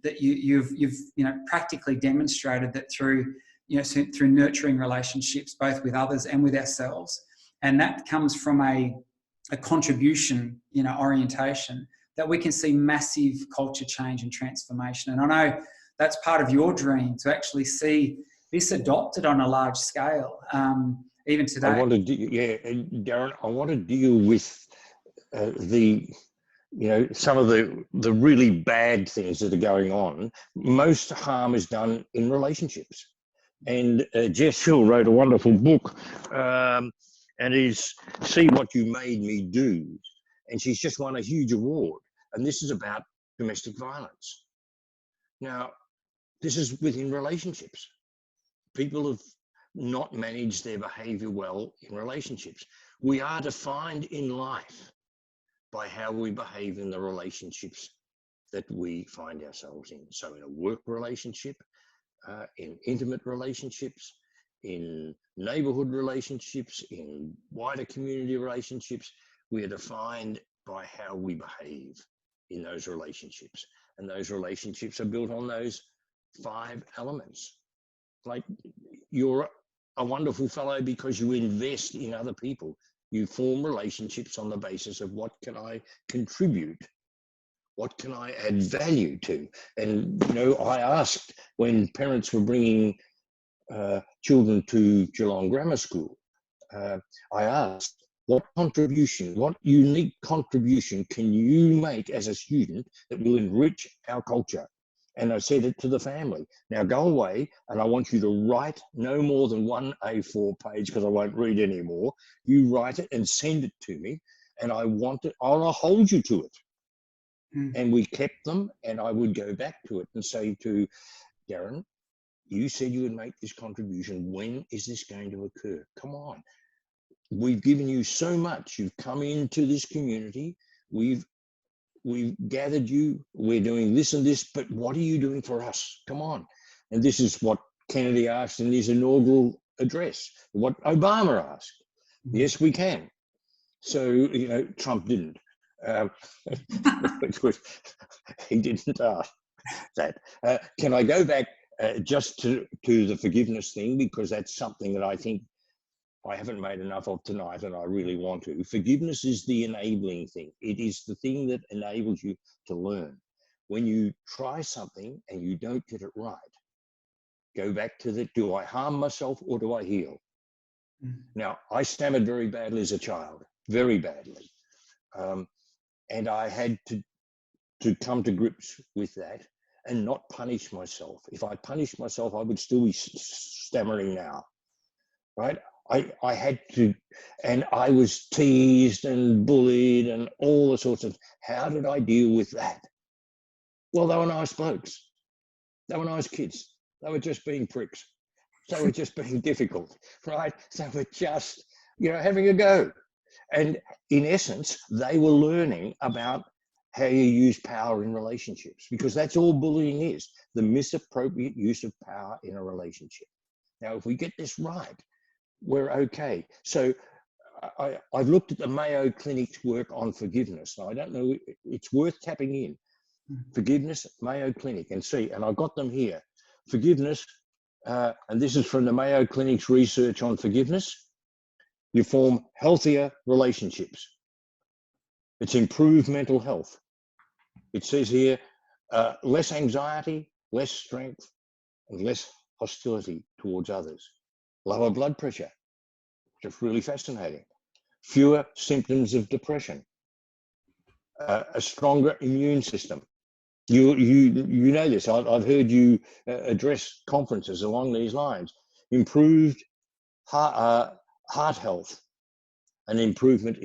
S1: that you've you know, practically demonstrated that through nurturing relationships both with others and with ourselves, and that comes from a contribution, you know, orientation, that we can see massive culture change and transformation. And I know that's part of your dream, to actually see this adopted on a large scale, even today.
S2: Darren, I want to deal with some of the really bad things that are going on. Most harm is done in relationships. And Jess Hill wrote a wonderful book, and is See What You Made Me Do. And she's just won a huge award. And this is about domestic violence. Now, this is within relationships. People have not managed their behavior well in relationships. We are defined in life by how we behave in the relationships that we find ourselves in. So in a work relationship, in intimate relationships, in neighborhood relationships, in wider community relationships, we are defined by how we behave in those relationships. And those relationships are built on those 5 elements. Like, you're a wonderful fellow because you invest in other people. You form relationships on the basis of what can I contribute? What can I add value to? And, you know, I asked when parents were bringing children to Geelong Grammar School, I asked, what unique contribution can you make as a student that will enrich our culture? And I said it to the family. Now go away, and I want you to write no more than 1 A4 page, because I won't read anymore. You write it and send it to me, and I'll hold you to it. And we kept them, and I would go back to it and say to Darren, you said you would make this contribution. When is this going to occur? Come on. We've given you so much. You've come into this community. We've gathered you. We're doing this and this, but what are you doing for us? Come on. And this is what Kennedy asked in his inaugural address, what Obama asked. Yes, we can. So, you know, Trump didn't. He didn't ask that. Can I go back just to the forgiveness thing, because that's something that I think I haven't made enough of tonight, and I really want to. Forgiveness is the enabling thing. It is the thing that enables you to learn. When you try something and you don't get it right, go back to the, do I harm myself or do I heal? Now, I stammered very badly as a child, very badly. And I had to come to grips with that and not punish myself. If I punished myself, I would still be stammering now, right? I had to, and I was teased and bullied and all the sorts of, how did I deal with that? Well, they were nice blokes. They were nice kids. They were just being pricks. So we're just being difficult, right? So we're just, having a go. And in essence, they were learning about how you use power in relationships, because that's all bullying is, the misappropriate use of power in a relationship. Now, if we get this right, we're okay. So I've looked at the Mayo Clinic's work on forgiveness. Now, I don't know, it's worth tapping in. Forgiveness, Mayo Clinic, and see, and I've got them here. Forgiveness, and this is from the Mayo Clinic's research on forgiveness. You form healthier relationships. It's improved mental health. It says here, less anxiety, less strength, and less hostility towards others. Lower blood pressure, just really fascinating. Fewer symptoms of depression. A stronger immune system. You know this. I've heard you address conferences along these lines. Improved heart health, and improvement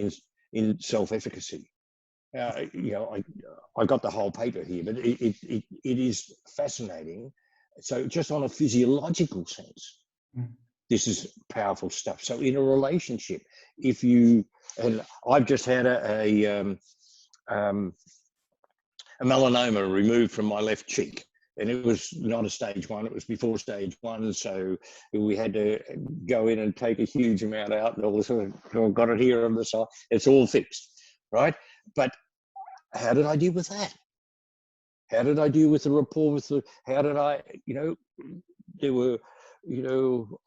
S2: in self-efficacy. I got the whole paper here, but it is fascinating. So just on a physiological sense, this is powerful stuff. So in a relationship, and I've just had a melanoma removed from my left cheek, and it was not a stage 1, it was before stage 1, so we had to go in and take a huge amount out, and all this sort of, got it here on the side. It's all fixed, right? But how did I deal with that? How did I deal with the rapport with how did I, there were,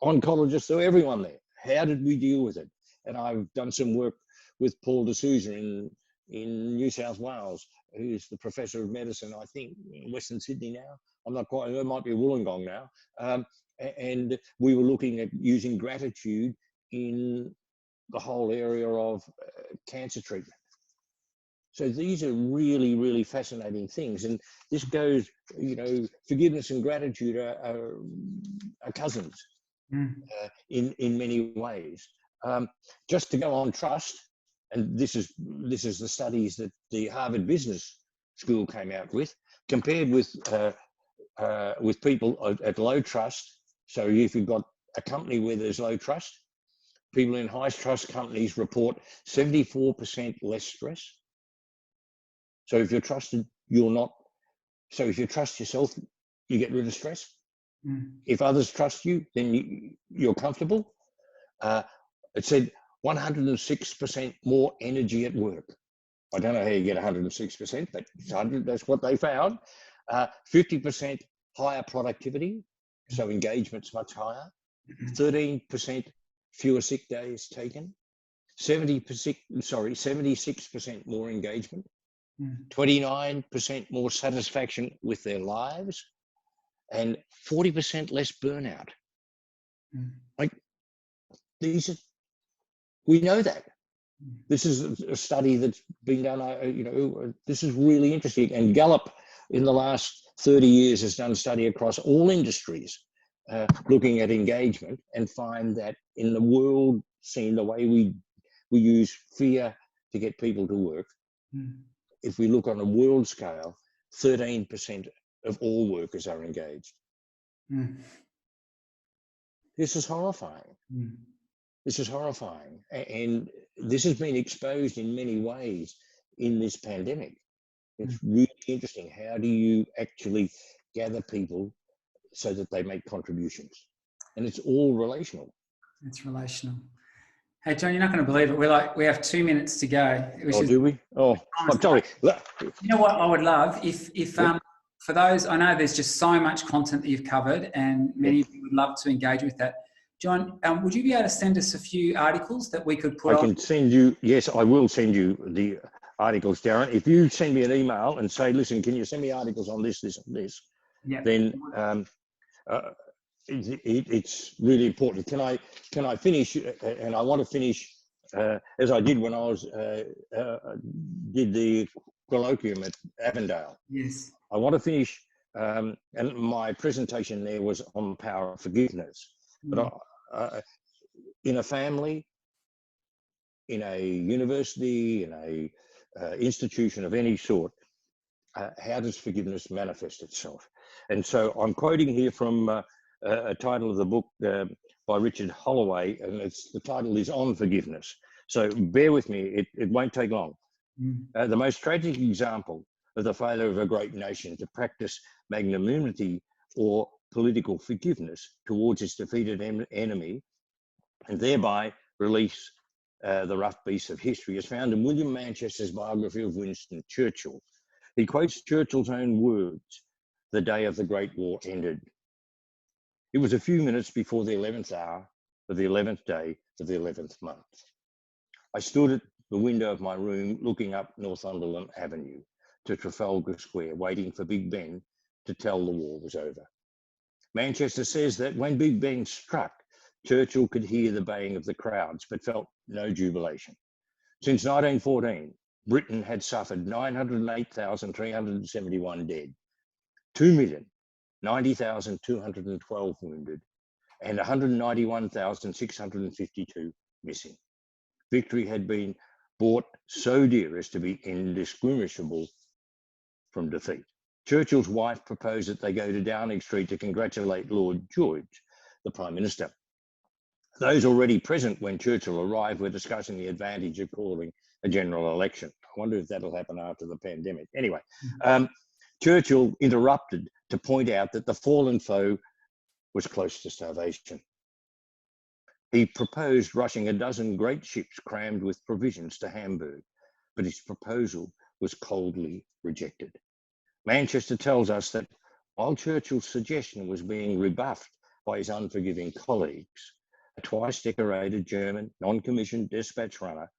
S2: oncologists, there were everyone there. How did we deal with it? And I've done some work with Paul D'Souza in New South Wales, who's the professor of medicine, I think, in Western Sydney now. I'm not quite, it might be Wollongong now. And we were looking at using gratitude in the whole area of cancer treatment. So these are really, really fascinating things. And this goes, forgiveness and gratitude are cousins in many ways. Just to go on trust, and this is the studies that the Harvard Business School came out with, compared with people at low trust. So if you've got a company where there's low trust, people in high trust companies report 74% less stress. So if you're trusted, so if you trust yourself, you get rid of stress. If others trust you, then you're comfortable. It said 106% more energy at work. I don't know how you get 106%, but that's what they found. 50% higher productivity, so engagement's much higher. 13% fewer sick days taken. 76% more engagement. 29% more satisfaction with their lives, and 40% less burnout. Like, we know that. This is a study that's been done, this is really interesting. And Gallup in the last 30 years has done a study across all industries, looking at engagement, and find that in the world scene, the way we use fear to get people to work, if we look on a world scale, 13% of all workers are engaged. This is horrifying. This is horrifying. And this has been exposed in many ways in this pandemic. It's really interesting. How do you actually gather people so that they make contributions? And it's all relational.
S1: It's relational. Hey, John, you're not going to believe it. We have 2 minutes to go.
S2: Do we? Oh, I'm sorry.
S1: You know what I would love? If for those, I know there's just so much content that you've covered, and many of you would love to engage with that. John, would you be able to send us a few articles that we could put on?
S2: I can send you, yes, I will send you the articles, Darren. If you send me an email and say, listen, can you send me articles on this, this, and this?
S1: Yeah.
S2: Then it's really important. Can I finish? And I want to finish as I did when I was did the colloquium at Avondale.
S1: Yes.
S2: I want to finish, and my presentation there was on the power of forgiveness. But in a family, in a university, in a institution of any sort, how does forgiveness manifest itself? And so I'm quoting here from a title of the book by Richard Holloway, and the title is On Forgiveness. So bear with me, it won't take long. The most tragic example of the failure of a great nation to practice magnanimity or political forgiveness towards its defeated enemy, and thereby release the rough beasts of history, is found in William Manchester's biography of Winston Churchill. He quotes Churchill's own words: "The day of the Great War ended. It was a few minutes before the 11th hour of the 11th day of the 11th month. I stood at the window of my room looking up Northumberland Avenue to Trafalgar Square, waiting for Big Ben to tell the war was over." Manchester says that when Big Ben struck, Churchill could hear the baying of the crowds, but felt no jubilation. Since 1914, Britain had suffered 908,371 dead, 2,090,212 wounded, and 191,652 missing. Victory had been bought so dear as to be indistinguishable from defeat. Churchill's wife proposed that they go to Downing Street to congratulate Lord George, the Prime Minister. Those already present when Churchill arrived were discussing the advantage of calling a general election. I wonder if that'll happen after the pandemic. Anyway, Churchill interrupted to point out that the fallen foe was close to starvation. He proposed rushing a dozen great ships crammed with provisions to Hamburg, but his proposal was coldly rejected. Manchester tells us that while Churchill's suggestion was being rebuffed by his unforgiving colleagues, a twice decorated German non-commissioned dispatch runner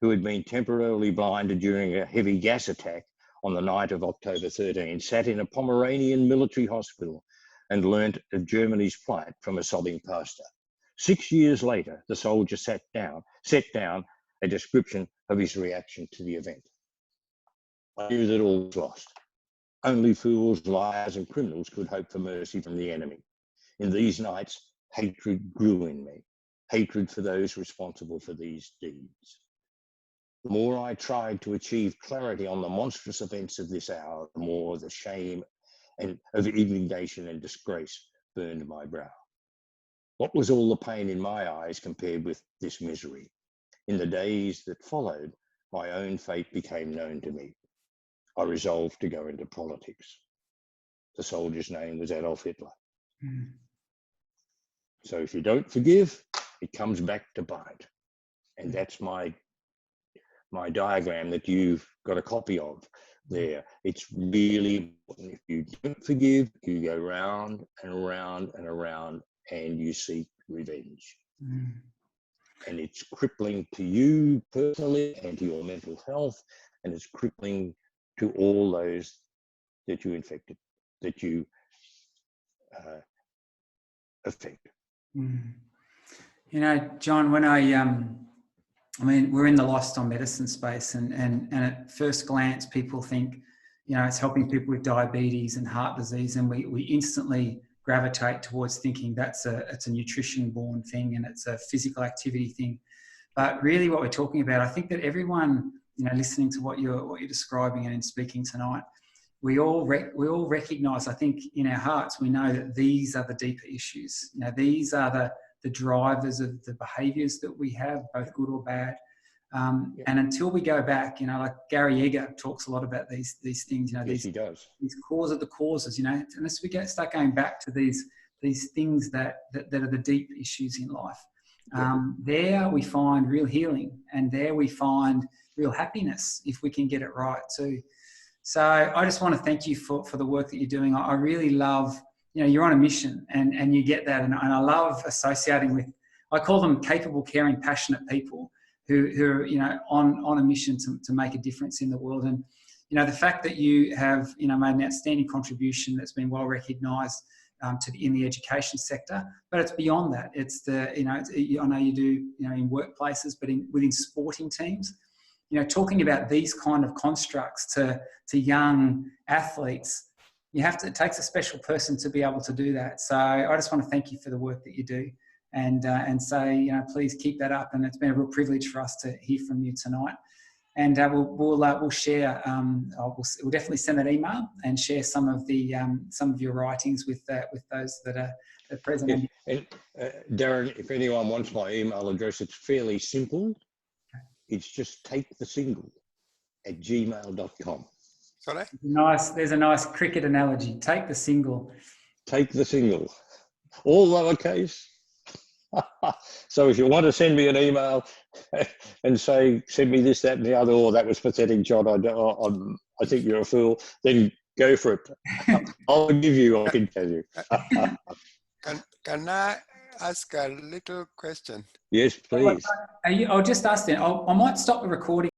S2: who had been temporarily blinded during a heavy gas attack on the night of October 13 sat in a Pomeranian military hospital and learnt of Germany's plight from a sobbing pastor. 6 years later, the soldier set down a description of his reaction to the event. I knew that all was lost. Only fools, liars, and criminals could hope for mercy from the enemy. In these nights, hatred grew in me, hatred for those responsible for these deeds. The more I tried to achieve clarity on the monstrous events of this hour, the more the shame and of indignation and disgrace burned my brow. What was all the pain in my eyes compared with this misery? In the days that followed, my own fate became known to me. I resolved to go into politics. The soldier's name was Adolf Hitler. So if you don't forgive, it comes back to bite. And that's my diagram that you've got a copy of there. It's really important. If you don't forgive, you go round and around and around and you seek revenge. And it's crippling to you personally and to your mental health, and it's crippling to all those that you infected, that you affect.
S1: You know, John, when I mean, we're in the lifestyle medicine space, and at first glance, people think, you know, it's helping people with diabetes and heart disease, and we instantly gravitate towards thinking it's a nutrition-borne thing and it's a physical activity thing. But really, what we're talking about, I think that everyone, you know, listening to what you're describing and in speaking tonight, we all recognise, I think, in our hearts, we know that these are the deeper issues. You know, these are the drivers of the behaviours that we have, both good or bad. And until we go back, you know, like Gary Yeager talks a lot about these things, you know,
S2: yes, he does.
S1: These cause of the causes, you know, unless we start going back to these things that are the deep issues in life. There we find real healing, and there we find real happiness if we can get it right too. So I just want to thank you for the work that you're doing. I really love, you know, you're on a mission and you get that. And I love associating with, I call them capable, caring, passionate people who are, you know, on a mission to make a difference in the world. And, you know, the fact that you have, you know, made an outstanding contribution that's been well recognised in the education sector, but it's beyond that. It's the, you know, I know you do, you know, in workplaces, but within sporting teams, you know, talking about these kind of constructs to young athletes, it takes a special person to be able to do that. So I just want to thank you for the work that you do, and say, you know, please keep that up. And it's been a real privilege for us to hear from you tonight. and we'll share. We'll definitely send an email and share some of your writings with those that are present.
S2: Yes. And Darren, if anyone wants my email address, it's fairly simple. It's just takethesingle@gmail.com.
S3: Sorry?
S1: There's a nice cricket analogy. Take the single.
S2: Take the single, all lowercase. So if you want to send me an email and say, send me this, that, and the other, or that was pathetic, John, I think you're a fool, then go for it. I'll give you, I can tell you.
S3: Can I ask a little question?
S2: Yes, please.
S1: I'll just ask then. I might stop the recording